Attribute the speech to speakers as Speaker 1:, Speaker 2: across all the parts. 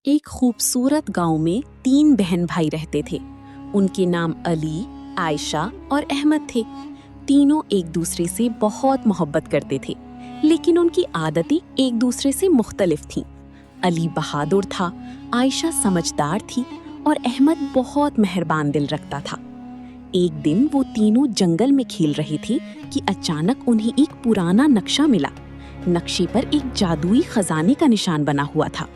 Speaker 1: एक खूबसूरत गांव में 3 बहन भाई रहते थे। उनके नाम अली, आयशा और अहमद थे। तीनों एक दूसरे से बहुत मोहब्बत करते थे, लेकिन उनकी आदतें एक दूसरे से मुख्तलिफ थीं। अली बहादुर था, आयशा समझदार थी और अहमद बहुत मेहरबान दिल रखता था। एक दिन वो तीनों जंगल में खेल रहे थे कि अचानक उन्हें एक पुराना नक्शा मिला। नक्शे पर एक जादुई खजाने का निशान बना हुआ था।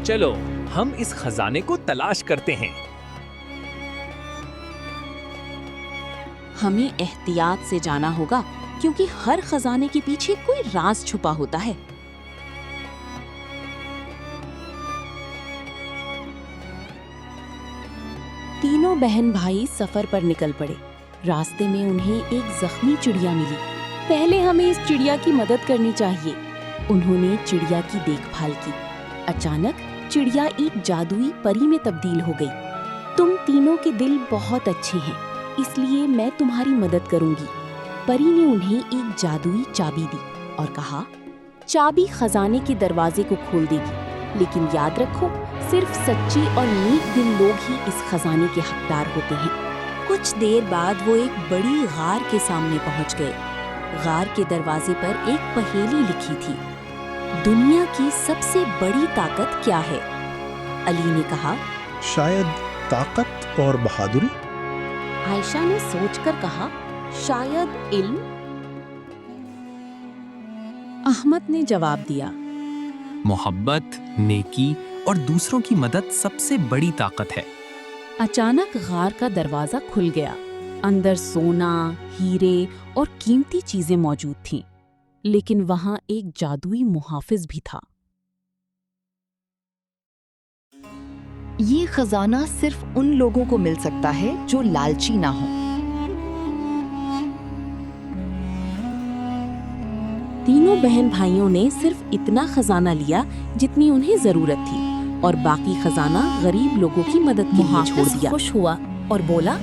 Speaker 2: चलो हम इस खजाने को तलाश करते हैं।
Speaker 1: हमें एहतियात से जाना होगा, क्योंकि हर खजाने के पीछे कोई राज छुपा होता है। तीनों बहन भाई सफर पर निकल पड़े। रास्ते में उन्हें एक जख्मी चिड़िया मिली। पहले हमें इस चिड़िया की मदद करनी चाहिए। उन्होंने चिड़िया की देखभाल की। अचानक चिड़िया एक जादुई परी में तब्दील हो गई। तुम तीनों के दिल बहुत अच्छे हैं, इसलिए मैं तुम्हारी मदद करूंगी। परी ने उन्हें एक जादुई चाबी दी और कहा, चाबी खजाने के दरवाजे को खोल देगी, लेकिन याद रखो, सिर्फ सच्चे और नेक दिल लोग ही इस खजाने के हकदार होते हैं। कुछ देर बाद वो एक बड़ी गार के सामने पहुंच गए। गार के दरवाजे पर एक पहेली लिखी थी, दुनिया की सबसे बड़ी ताकत क्या है? अली ने कहा,
Speaker 3: शायद ताकत और बहादुरी।
Speaker 1: आयशा ने सोचकर कहा, शायद इल्म। अहमद ने जवाब दिया,
Speaker 2: मोहब्बत, नेकी और दूसरों की मदद सबसे बड़ी ताकत है।
Speaker 1: अचानक गार का दरवाजा खुल गया। अंदर सोना, हीरे और कीमती चीजें मौजूद थीं, लेकिन वहां एक जादुई मुहाफिज भी था।
Speaker 4: ये खजाना सिर्फ उन लोगों को मिल सकता है जो लालची ना हो।
Speaker 1: तीनों बहन भाइयों ने सिर्फ इतना खजाना लिया जितनी उन्हें जरूरत थी, और बाकी खजाना गरीब लोगों की मदद के लिए छोड़ दिया। खुश हुआ और बोला,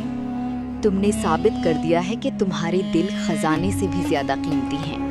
Speaker 4: तुमने साबित कर दिया है कि तुम्हारे दिल खजाने से भी ज्यादा कीमती हैं।